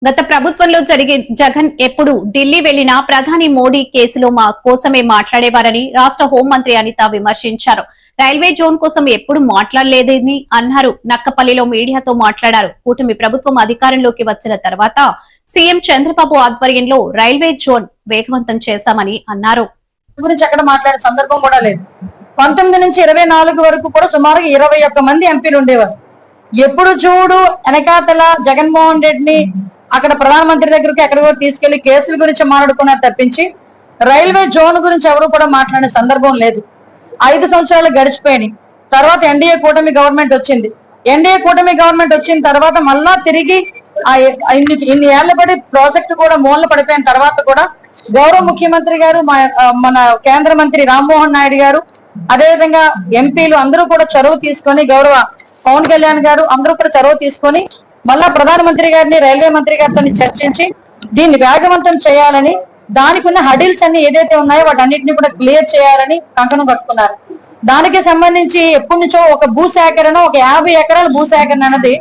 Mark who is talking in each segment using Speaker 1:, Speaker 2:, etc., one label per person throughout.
Speaker 1: గత ప్రభుత్వంలో జగన్ ఎప్పుడు ఢిల్లీ వెళ్లినా ప్రధాని మోడీ కేసులో మా కోసమే మాట్లాడేవారని రాష్ట్ర హోంమంత్రి అనిత విమర్శించారు. రైల్వే జోన్ కోసం ఎప్పుడు మాట్లాడలేదని అన్నారు. నక్కపల్లిలో మీడియాతో మాట్లాడారు. కూటమి ప్రభుత్వం అధికారంలోకి వచ్చిన తర్వాత సీఎం చంద్రబాబు ఆధ్వర్యంలో రైల్వే జోన్ వేగవంతం చేశామని అన్నారు.
Speaker 2: గురించి అక్కడ మాట్లాడే సందర్భం కూడా లేదు. 19 నుంచి 24 వరకు కూడా సుమారుగా 21 మంది ఎంపీలు ఉండేవారు. ఎప్పుడు చూడు వెనకాతల జగన్మోహన్ రెడ్డిని అక్కడ ప్రధానమంత్రి దగ్గరికి ఎక్కడికో తీసుకెళ్లి కేసుల గురించి మాట్లాడుకున్నారు తప్పించి రైల్వే జోన్ గురించి ఎవరు కూడా మాట్లాడే సందర్భం లేదు. 5 సంవత్సరాలు గడిచిపోయినాయి. తర్వాత ఎన్డీఏ కూటమి గవర్నమెంట్ వచ్చింది. ఎన్డీఏ కూటమి గవర్నమెంట్ వచ్చిన తర్వాత మళ్ళా తిరిగి ఇన్ని ఏళ్ల పడి ప్రాజెక్టు కూడా మూలన పడిపోయిన తర్వాత కూడా గౌరవ ముఖ్యమంత్రి గారు మన కేంద్ర మంత్రి రామ్మోహన్ నాయుడు గారు అదేవిధంగా ఎంపీలు అందరూ కూడా చొరవ తీసుకొని గౌరవ పవన్ కళ్యాణ్ గారు అందరూ కూడా చొరవ తీసుకొని మళ్ళా ప్రధానమంత్రి గారిని రైల్వే మంత్రి గారితో చర్చించి దీన్ని వేగవంతం చేయాలని దానికి ఉన్న హడిల్స్ అన్ని ఏదైతే ఉన్నాయో వాటన్నిటిని కూడా క్లియర్ చేయాలని కంకణం కట్టుకున్నారు. దానికి సంబంధించి ఎప్పటి నుంచో ఒక భూసేకరణ ఒక 50 ఎకరాల భూసేకరణ అనేది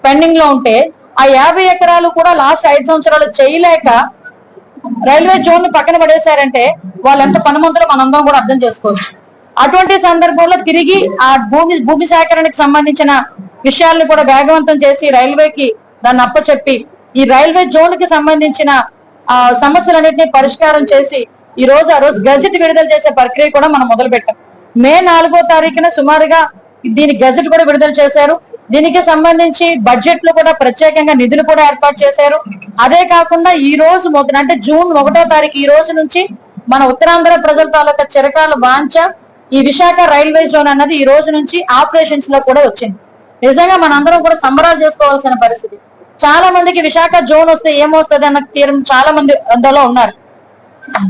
Speaker 2: పెండింగ్ లో ఉంటే ఆ 50 ఎకరాలు కూడా లాస్ట్ 5 సంవత్సరాలు చేయలేక రైల్వే జోన్ ను పక్కన పడేశారంటే వాళ్ళంత పనిమంతులు మనందరం కూడా అర్థం చేసుకోవచ్చు. అటువంటి సందర్భంలో తిరిగి ఆ భూమి సేకరణకు సంబంధించిన విషయాలను కూడా వేగవంతం చేసి రైల్వేకి దాన్ని అప్పచెప్పి ఈ రైల్వే జోన్ కి సంబంధించిన సమస్యలన్నింటినీ పరిష్కారం చేసి ఆ రోజు గజెట్ విడుదల చేసే ప్రక్రియ కూడా మనం మొదలు పెట్టాం. మే 4వ తారీఖున సుమారుగా దీని గజెట్ కూడా విడుదల చేశారు. దీనికి సంబంధించి బడ్జెట్ లో కూడా ప్రత్యేకంగా నిధులు కూడా ఏర్పాటు చేశారు. అదే కాకుండా ఈ రోజు అంటే జూన్ 1వ తారీఖు ఈ రోజు నుంచి మన ఉత్తరాంధ్ర ప్రజల తాలూకా చిరకాల వాంఛ ఈ విశాఖ రైల్వే జోన్ అన్నది ఈ రోజు నుంచి ఆపరేషన్స్ లో కూడా వచ్చింది. నిజంగా మనందరం కూడా సంబరాలు చేసుకోవాల్సిన పరిస్థితి. చాలా మందికి విశాఖ జోన్ వస్తే ఏమొస్తుంది అన్న తీరం చాలా మంది అందులో ఉన్నారు.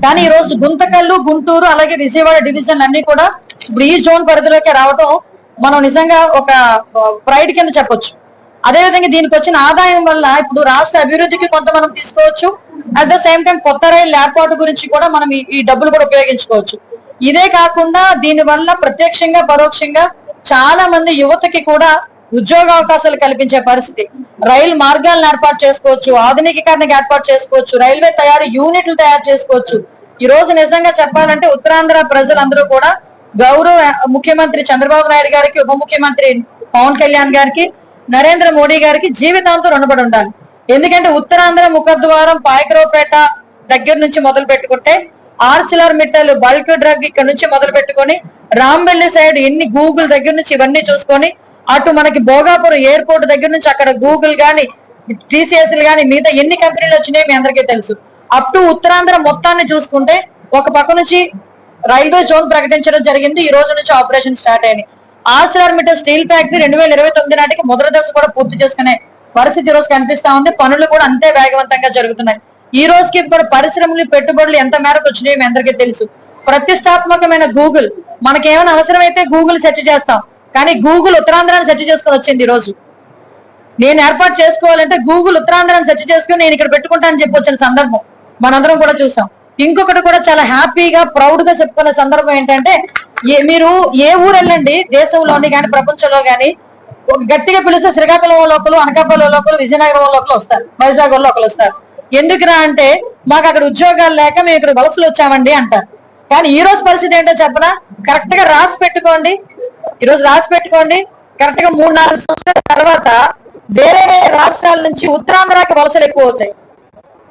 Speaker 2: కానీ ఈ రోజు గుంతకల్లు, గుంటూరు అలాగే విజయవాడ డివిజన్ అన్ని కూడా ఇప్పుడు ఈ జోన్ పరిధిలోకి రావడం మనం నిజంగా ఒక ప్రైడ్ కింద చెప్పొచ్చు. అదేవిధంగా దీనికి వచ్చిన ఆదాయం వల్ల ఇప్పుడు రాష్ట్ర అభివృద్ధికి కొంత మనం తీసుకోవచ్చు. అట్ ద సేమ్ టైం కొత్త రైలు ఏర్పాటు గురించి కూడా మనం ఈ డబ్బులు కూడా ఉపయోగించుకోవచ్చు. ఇదే కాకుండా దీని వల్ల ప్రత్యక్షంగా పరోక్షంగా చాలా మంది యువతకి కూడా ఉద్యోగ అవకాశాలు కల్పించే పరిస్థితి. రైలు మార్గాలను ఏర్పాటు చేసుకోవచ్చు, ఆధునికీకరణకు ఏర్పాటు చేసుకోవచ్చు, రైల్వే తయారీ యూనిట్లు తయారు చేసుకోవచ్చు. ఈ రోజు నిజంగా చెప్పాలంటే ఉత్తరాంధ్ర ప్రజలందరూ కూడా గౌరవ ముఖ్యమంత్రి చంద్రబాబు నాయుడు గారికి, ఉప ముఖ్యమంత్రి పవన్ కళ్యాణ్ గారికి, నరేంద్ర మోడీ గారికి జీవితాంతం రుణపడి ఉండాలి. ఎందుకంటే ఉత్తరాంధ్ర ముఖద్వారం పాయకరావుపేట దగ్గర నుంచి మొదలు పెట్టుకుంటే ఆర్సిలర్ మిట్టలు బల్క్ డ్రగ్ ఇక్కడ నుంచి మొదలు పెట్టుకొని రాంబెల్లి సైడ్ ఎన్ని గూగుల్ దగ్గర నుంచి ఇవన్నీ చూసుకొని అటు మనకి భోగాపురం ఎయిర్పోర్ట్ దగ్గర నుంచి అక్కడ గూగుల్ గాని టీసీఎస్లు గాని మిగతా ఎన్ని కంపెనీలు వచ్చినాయో మీ అందరికీ తెలుసు. అప్ టు ఉత్తరాంధ్ర మొత్తాన్ని చూసుకుంటే ఒక పక్క నుంచి రైల్వే జోన్ ప్రకటించడం జరిగింది. ఈ రోజు నుంచి ఆపరేషన్ స్టార్ట్ అయినాయి. ఆర్సిలర్ మిట్టల్ స్టీల్ ఫ్యాక్టరీ 2029 నాటికి మొదటి దశ కూడా పూర్తి చేసుకునే పరిస్థితి ఈ రోజు కనిపిస్తా ఉంది. పనులు కూడా అంతే వేగవంతంగా జరుగుతున్నాయి. ఈ రోజుకి కూడా పరిశ్రమలు, పెట్టుబడులు ఎంత మేరకు వచ్చినాయో మీ అందరికీ తెలుసు. ప్రతిష్టాత్మకమైన గూగుల్ మనకేమైనా అవసరమైతే గూగుల్ సెర్చ్ చేస్తాం, కానీ గూగుల్ ఉత్తరాంధ్రాన్ని సెర్చ్ చేసుకుని వచ్చింది. ఈ రోజు నేను ఏర్పాటు చేసుకోవాలంటే గూగుల్ ఉత్తరాంధ్రాన్ని సెర్చ్ చేసుకుని నేను ఇక్కడ పెట్టుకుంటానని చెప్పి వచ్చిన సందర్భం మనందరం కూడా చూసాం. ఇంకొకటి కూడా చాలా హ్యాపీగా ప్రౌడ్ గా చెప్పుకునే సందర్భం ఏంటంటే మీరు ఏ ఊరు వెళ్ళండి దేశంలోని కానీ ప్రపంచంలో కానీ గట్టిగా పిలిస్తే శ్రీకాకుళం లోకలు, అనకాపల్లి లోకలు, విజయనగరం లోకలు వస్తారు, వైజాగ్ లో ఒకరు వస్తారు. ఎందుకురా అంటే మాకు అక్కడ ఉద్యోగాలు లేక మేము ఇక్కడ వలసలు వచ్చామండి అంటారు. కానీ ఈ రోజు పరిస్థితి ఏంటో చెప్పనా, కరెక్ట్ గా రాసి పెట్టుకోండి. ఈరోజు రాసి పెట్టుకోండి, కరెక్ట్ గా 3-4 సంవత్సరాల తర్వాత వేరే వేరే రాష్ట్రాల నుంచి ఉత్తరాంధ్రకి వలసలు ఎక్కువ అవుతాయి.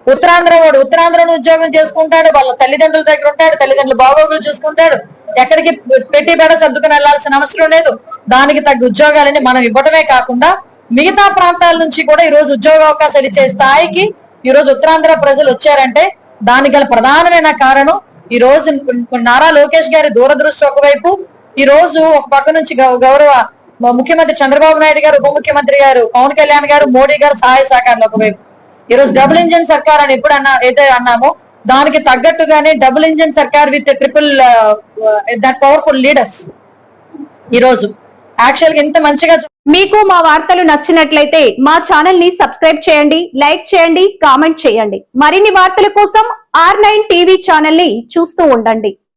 Speaker 2: ఉత్తరాంధ్రను ఉద్యోగం చేసుకుంటాడు, వాళ్ళ తల్లిదండ్రుల దగ్గర ఉంటాడు, తల్లిదండ్రుల బాగోగులు చూసుకుంటాడు, ఎక్కడికి పెట్టి బేడ సర్దుకుని వెళ్లాల్సిన అవసరం లేదు. దానికి తగ్గ ఉద్యోగాలని మనం ఇవ్వడమే కాకుండా మిగతా ప్రాంతాల నుంచి కూడా ఈ రోజు ఉద్యోగ అవకాశాలు ఇచ్చే స్థాయికి ఈ రోజు ఉత్తరాంధ్ర ప్రజలు వచ్చారంటే దానికి గల ప్రధానమైన కారణం ఈ రోజు నారా లోకేష్ గారి దూరదృష్టి ఒకవైపు, ఈ రోజు ఒక పక్క నుంచి గౌరవ ముఖ్యమంత్రి చంద్రబాబు నాయుడు గారు, ఉప ముఖ్యమంత్రి గారు పవన్ కళ్యాణ్ గారు, మోడీ గారు సహాయ సహకారాలు ఒకవైపు. ఈ రోజు డబుల్ ఇంజిన్ సర్కార్ అని ఎప్పుడు అయితే అన్నామో దానికి తగ్గట్టుగానే డబుల్ ఇంజిన్ సర్కార్ with triple that powerful leaders ఈ రోజు యాక్చువల్ గా ఇంత మంచిగా.
Speaker 1: మీకు మా వార్తలు నచ్చినట్లయితే మా ఛానల్ ని సబ్స్క్రైబ్ చేయండి, లైక్ చేయండి, కామెంట్ చేయండి. మరిన్ని వార్తల కోసం R9 టీవీ ఛానల్ ని చూస్తూ ఉండండి.